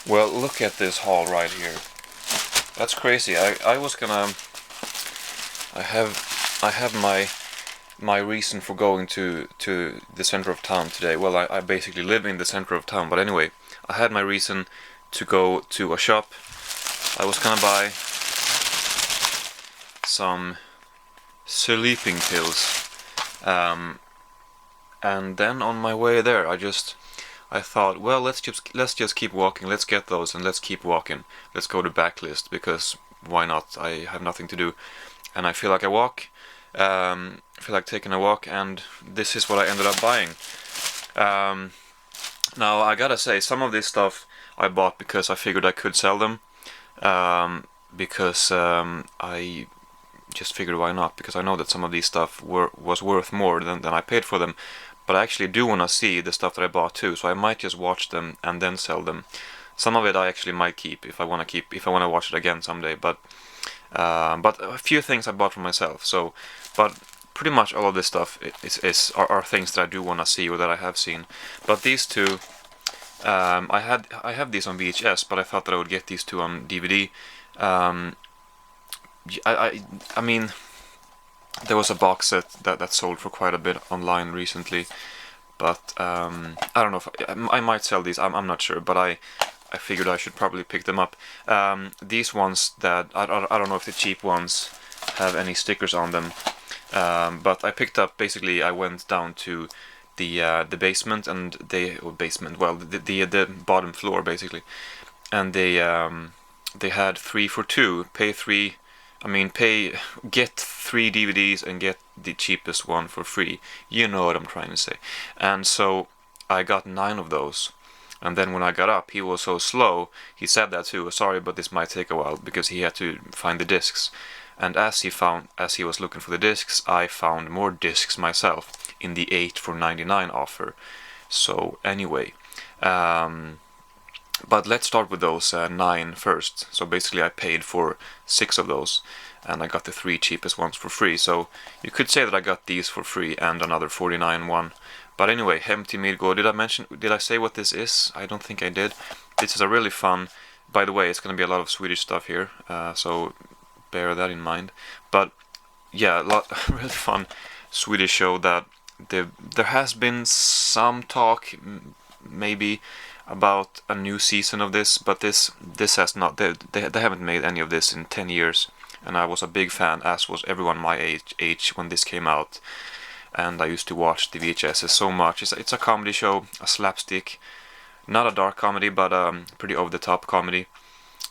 Well, look at this haul right here. That's crazy. I was gonna. I have my reason for going to the center of town today. Well, I basically live in the center of town, but anyway, I had my reason to go to a shop. I was gonna buy some sleeping pills, um, and then on my way there, I thought, well, let's just keep walking. Let's get those and let's keep walking. Let's go to backlist because why not? I have nothing to do, and I feel like I feel like taking a walk, and this is what I ended up buying. Um, Now I gotta say, some of this stuff I bought because I figured I could sell them. Because I just figured why not? Because I know that some of these stuff was worth more than I paid for them. But I actually do want to see the stuff that I bought too, so I might just watch them and then sell them. Some of it I actually might keep if I want to watch it again someday. But a few things I bought for myself. So, but pretty much all of this stuff are things that I do want to see or that I have seen. But these two, I have these on VHS, but I thought that I would get these two on DVD. Um, I mean, there was a box set that sold for quite a bit online recently, but I don't know if I might sell these. I'm not sure, but I figured I should probably pick them up. These ones that I don't know if the cheap ones have any stickers on them, but I picked up. Basically, I went down to the basement and the bottom floor basically, and they had 3 for 2. Pay three. I mean, get 3 DVDs and get the cheapest one for free. You know what I'm trying to say. And so I got 9 of those. And then when I got up, he was so slow. He said that too. Sorry, but this might take a while because he had to find the discs. And as he was looking for the discs, I found more discs myself in the 8 for 99 offer. So anyway, but let's start with those 9 first. So basically I paid for 6 of those and I got the 3 cheapest ones for free. So you could say that I got these for free and another 49 one. But anyway, Hemti Midgård, did I say what this is? I don't think I did. This is a really fun, by the way, it's going to be a lot of Swedish stuff here, so bear that in mind. But yeah, really fun Swedish show that there has been some talk, maybe, about a new season of this, but this has not. They haven't made any of this in 10 years, and I was a big fan, as was everyone my age when this came out. And I used to watch the VHSs so much. It's a comedy show, a slapstick, not a dark comedy, but pretty over the top comedy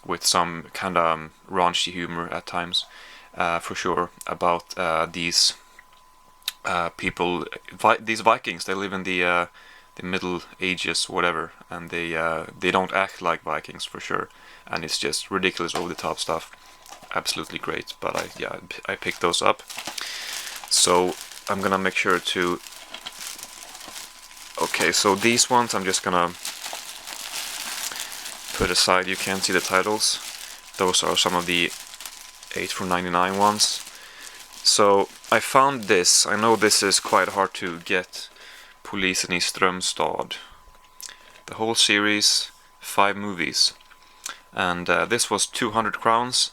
with some kind of raunchy humor at times, for sure. About these these Vikings. They live in the Middle Ages, whatever, and they don't act like Vikings for sure. And it's just ridiculous over the top stuff. Absolutely great. But I picked those up. So I'm gonna make sure to. Okay, so these ones I'm just gonna put aside. You can't see the titles. Those are some of the 8 for 99 ones. So I found this. I know this is quite hard to get. Polisen i Strömstad. The whole series, 5 movies. And this was 200 crowns.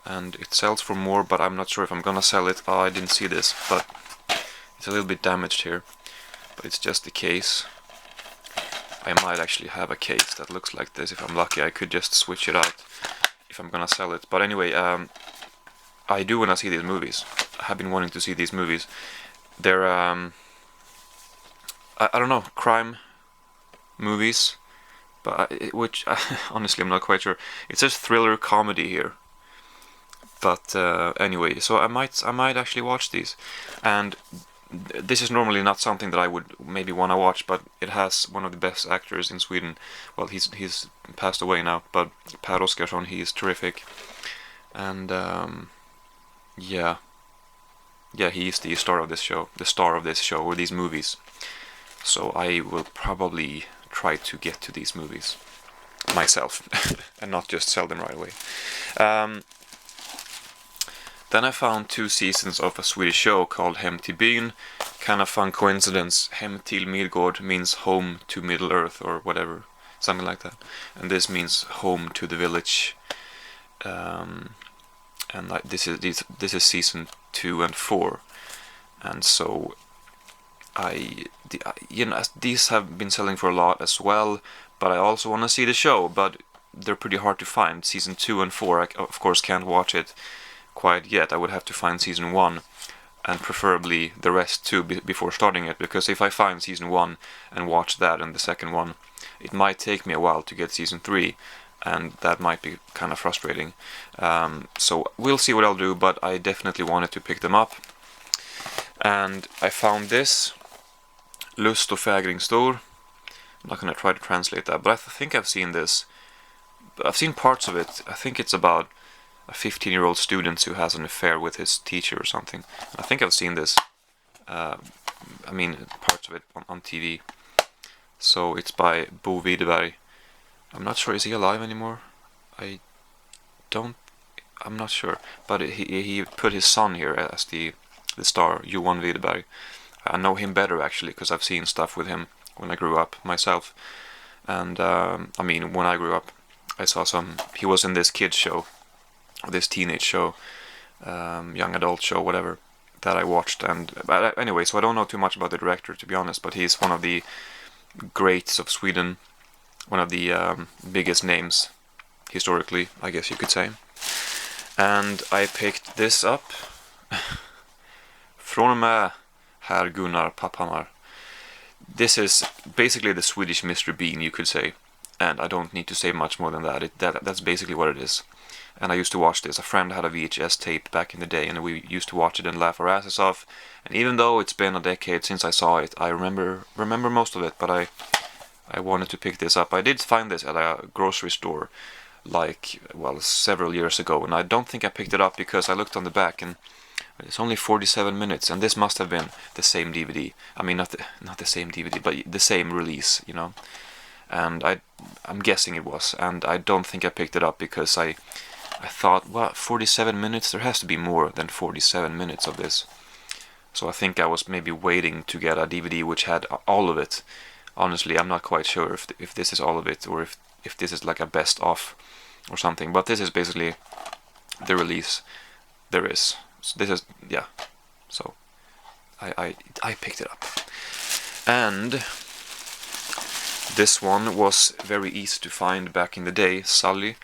And it sells for more, but I'm not sure if I'm gonna sell it. Oh, I didn't see this, but it's a little bit damaged here. But it's just the case. I might actually have a case that looks like this. If I'm lucky, I could just switch it out if I'm gonna sell it. But anyway, I do wanna see these movies. I have been wanting to see these movies. They're I don't know, crime movies, but which honestly I'm not quite sure. It says thriller comedy here. But anyway, so I might actually watch these, and this is normally not something that I would maybe want to watch, but it has one of the best actors in Sweden. Well, he's passed away now, but Per Oscarsson, he is terrific, and yeah, he is the star of this show or these movies. So I will probably try to get to these movies myself and not just sell them right away. Then I found 2 seasons of a Swedish show called Hem till byn. Kind of fun coincidence. Hem till Midgård means home to Middle Earth or whatever. something like that. And this means Home to the Village. And this is season 2 and 4, and so these have been selling for a lot as well. But I also want to see the show, but they're pretty hard to find. Season 2 and 4, I of course can't watch it quite yet. I would have to find season 1, and preferably the rest too before starting it, because if I find season 1 and watch that and the second one, it might take me a while to get season 3, and that might be kind of frustrating. So we'll see what I'll do, but I definitely wanted to pick them up. And I found this, Lust och fägring stor. I'm not going to try to translate that, but I think I've seen this. I've seen parts of it. I think it's about a 15-year-old student who has an affair with his teacher or something. I think I've seen this. I mean, parts of it on TV. So it's by Bo Widerberg. I'm not sure, is he alive anymore? I'm not sure. But he put his son here as the star, Johan Widerberg. I know him better actually, because I've seen stuff with him when I grew up myself. And I mean, when I grew up, I saw he was in this kids show, this teenage show, young adult show, whatever, that I watched. And anyway, so I don't know too much about the director, to be honest, but he's one of the greats of Sweden, one of the biggest names historically, I guess you could say. And I picked this up. Från med Herr Gunnar Papphammar. This is basically the Swedish Mr. Bean, you could say. And I don't need to say much more than that. That's basically what it is. And I used to watch this. A friend had a VHS tape back in the day, and we used to watch it and laugh our asses off. And even though it's been a decade since I saw it, I remember most of it, but I wanted to pick this up. I did find this at a grocery store, several years ago, and I don't think I picked it up because I looked on the back and it's only 47 minutes, and this must have been the same DVD. I mean, not the same DVD, but the same release, you know. And I'm guessing it was, and I don't think I picked it up because I thought, well, 47 minutes, there has to be more than 47 minutes of this. So I think I was maybe waiting to get a DVD which had all of it. Honestly, I'm not quite sure if this is all of it, or if this is like a best of or something. But this is basically the release there is. So this is, yeah. So I picked it up. And this one was very easy to find back in the day. Sully.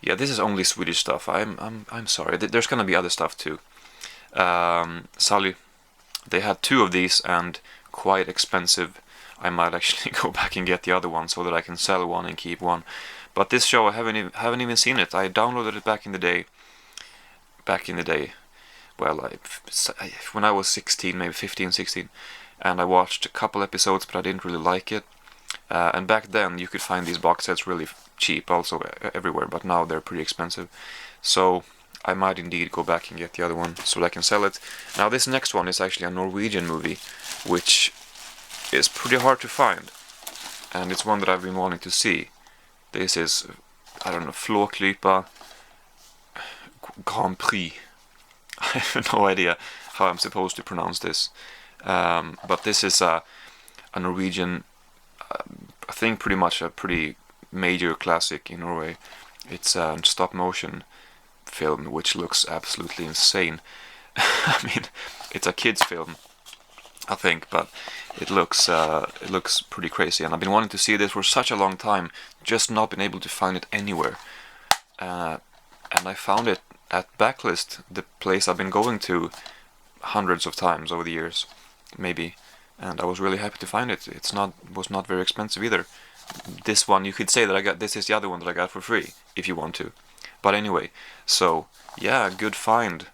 Yeah, this is only Swedish stuff. I'm sorry. There's gonna be other stuff too. Sully. They had 2 of these and quite expensive. I might actually go back and get the other one so that I can sell one and keep one. But this show, I haven't even seen it. I downloaded it back in the day. Well, when I was 16, maybe 15, 16, and I watched a couple episodes, but I didn't really like it. And back then, you could find these box sets really cheap, also everywhere. But now they're pretty expensive. So I might indeed go back and get the other one so that I can sell it. Now, this next one is actually a Norwegian movie, which is pretty hard to find, and it's one that I've been wanting to see. This is, I don't know, Flåklypa Grand Prix. I have no idea how I'm supposed to pronounce this, but this is a Norwegian, I think pretty much a pretty major classic in Norway. It's a stop motion film which looks absolutely insane. I mean, it's a kids film, I think, but it looks pretty crazy, and I've been wanting to see this for such a long time, just not been able to find it anywhere. And I found it at Backlist, the place I've been going to hundreds of times over the years, maybe, and I was really happy to find it. Was not very expensive either. This one, you could say that I got. This is the other one that I got for free, if you want to. But anyway, so yeah, good find.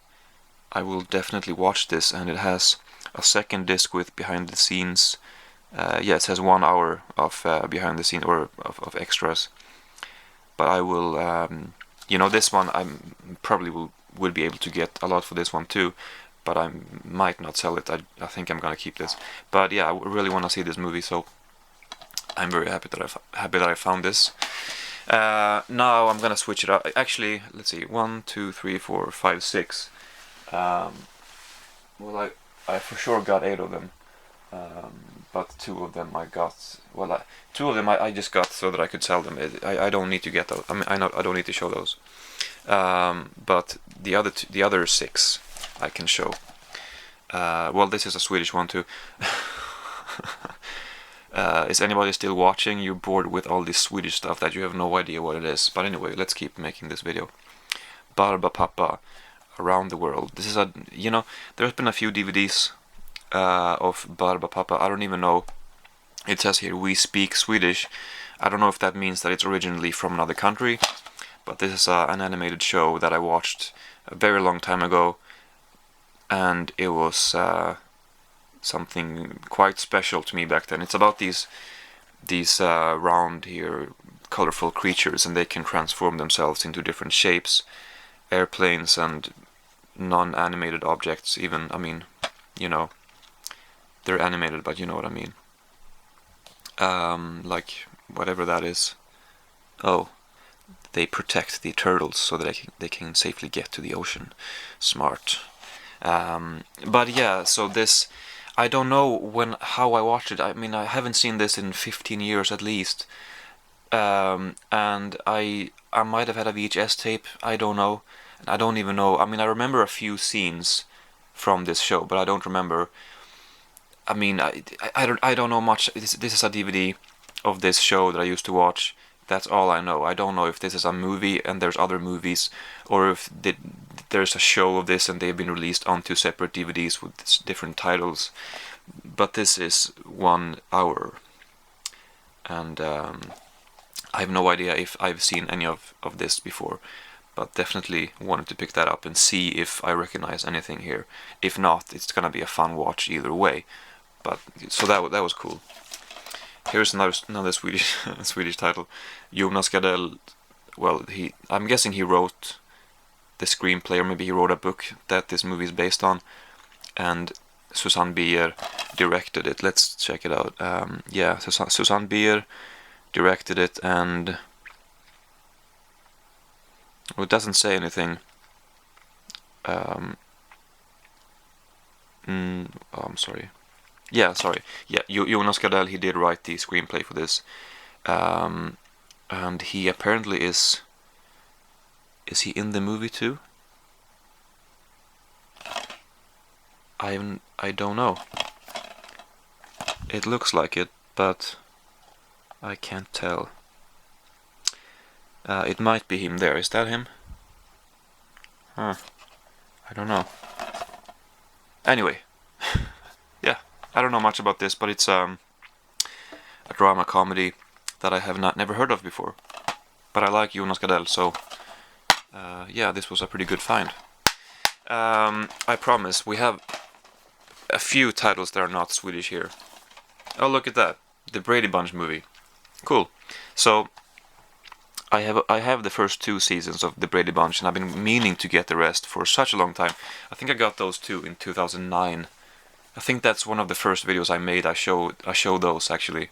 I will definitely watch this, and it has a second disc with behind the scenes. Yeah, it says 1 hour of behind the scene or of extras. But I will, this one I probably will be able to get a lot for this one too. But I might not sell it. I think I'm gonna keep this. But yeah, I really want to see this movie, so I'm very happy that I found this. Now I'm gonna switch it up. Actually, let's see, 1, 2, 3, 4, 5, 6. Well, I for sure got 8 of them. but 2 of them I got. Well, 2 of them I just got so that I could sell them. I don't need to get those. I mean, I don't need to show those. But the other 6 I can show. Well, this is a Swedish one too. Is anybody still watching? You're bored with all this Swedish stuff that you have no idea what it is. But anyway, let's keep making this video. Barbapapa, Around the World. This is a, you know, there's been a few DVDs of Barbapapa. I don't even know. It says here, we speak Swedish. I don't know if that means that it's originally from another country, but this is an animated show that I watched a very long time ago, and it was something quite special to me back then. It's about these round here colorful creatures, and they can transform themselves into different shapes, airplanes and non-animated objects even. I mean, you know, they're animated, but you know what I mean. Like whatever that is. Oh, they protect the turtles so that they can safely get to the ocean. Smart. But yeah, so this, I don't know how I watched it. I mean, I haven't seen this in 15 years at least. And I might have had a VHS tape. I don't know. I don't even know. I mean, I remember a few scenes from this show, but I don't remember. I mean, I don't know much. This is a DVD of this show that I used to watch. That's all I know. I don't know if this is a movie and there's other movies, or if there's a show of this and they've been released on 2 separate DVDs with different titles. But this is 1 hour, and I have no idea if I've seen any of this before, but definitely wanted to pick that up and see if I recognize anything here. If not, it's gonna be a fun watch either way. But so that was cool. Here's another Swedish Swedish title. Jonas Gardell. Well, I'm guessing he wrote the screenplay, or maybe he wrote a book that this movie is based on, and Susanne Bier directed it. Let's check it out. Yeah, Susanne Bier directed it, and well, it doesn't say anything. Oh, I'm sorry. Yeah, sorry. Yeah, Jonas Gardell, he did write the screenplay for this. And he apparently is he in the movie too? I don't know. It looks like it, but I can't tell. It might be him there. Is that him? Huh. I don't know. Anyway. Yeah, I don't know much about this, but it's a drama comedy that I have never heard of before. But I like Jonas Gardell, so yeah, this was a pretty good find. I promise, we have a few titles that are not Swedish here. Oh, look at that. The Brady Bunch movie. Cool. So, I have the first 2 seasons of the Brady Bunch, and I've been meaning to get the rest for such a long time. I think I got those 2 in 2009. I think that's one of the first videos I made. I show those actually.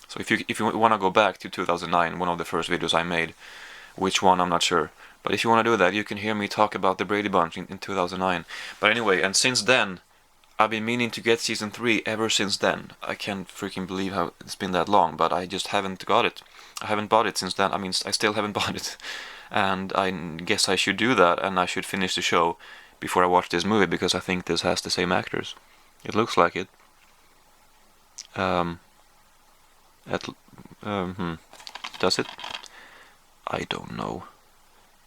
So if you want to go back to 2009, one of the first videos I made, which one I'm not sure. But if you want to do that, you can hear me talk about the Brady Bunch in 2009. But anyway, and since then, I've been meaning to get season 3 ever since then. I can't freaking believe how it's been that long, but I just haven't got it. I haven't bought it since then. I mean, I still haven't bought it. And I guess I should do that, and I should finish the show before I watch this movie, because I think this has the same actors. It looks like it. Does it? I don't know.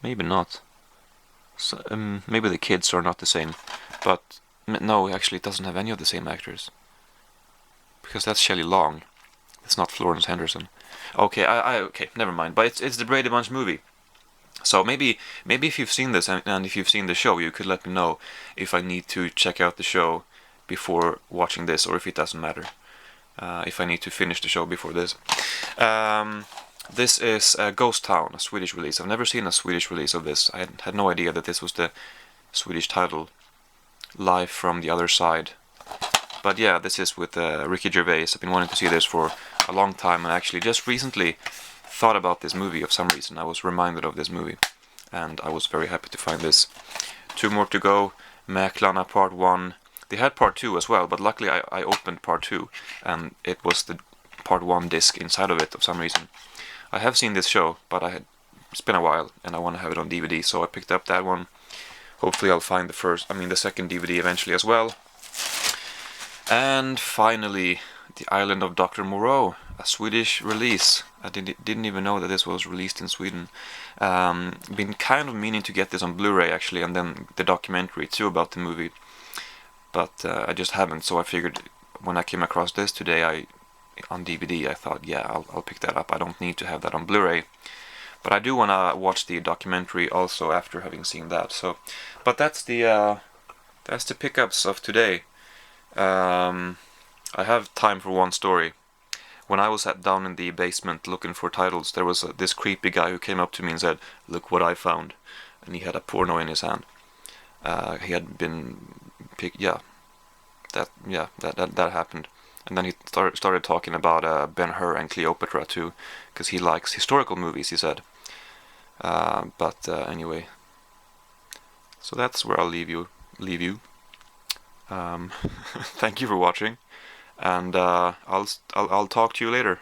Maybe not. So, maybe the kids are not the same. But no, actually, it doesn't have any of the same actors. Because that's Shelley Long. It's not Florence Henderson. Okay, okay, never mind. But it's the Brady Bunch movie. So maybe if you've seen this and if you've seen the show, you could let me know if I need to check out the show before watching this, or if it doesn't matter. If I need to finish the show before this. This is Ghost Town, a Swedish release. I've never seen a Swedish release of this. I had no idea that this was the Swedish title. Live from the Other Side. But yeah, this is with Ricky Gervais. I've been wanting to see this for a long time, and actually just recently thought about this movie of some reason. I was reminded of this movie, and I was very happy to find this. 2 more to go. Mäklarna Part 1. They had part 2 as well, but luckily I opened part 2, and it was the part 1 disc inside of it for some reason. I have seen this show, but it's been a while, and I want to have it on DVD, so I picked up that one. Hopefully I'll find the second DVD eventually as well. And finally, The Island of Dr. Moreau, a Swedish release. I didn't even know that this was released in Sweden. Been kind of meaning to get this on Blu-ray actually, and then the documentary too about the movie. But I just haven't, so I figured when I came across this today on DVD, I thought, yeah, I'll pick that up. I don't need to have that on Blu-ray. But I do want to watch the documentary also after having seen that. So, but that's the pickups of today. I have time for one story. When I was down in the basement looking for titles, there was this creepy guy who came up to me and said, "Look what I found," and he had a porno in his hand. He had been that happened. And then he started talking about Ben-Hur and Cleopatra too, because he likes historical movies, he said. Anyway, so that's where I'll leave you. Thank you for watching, and I'll talk to you later.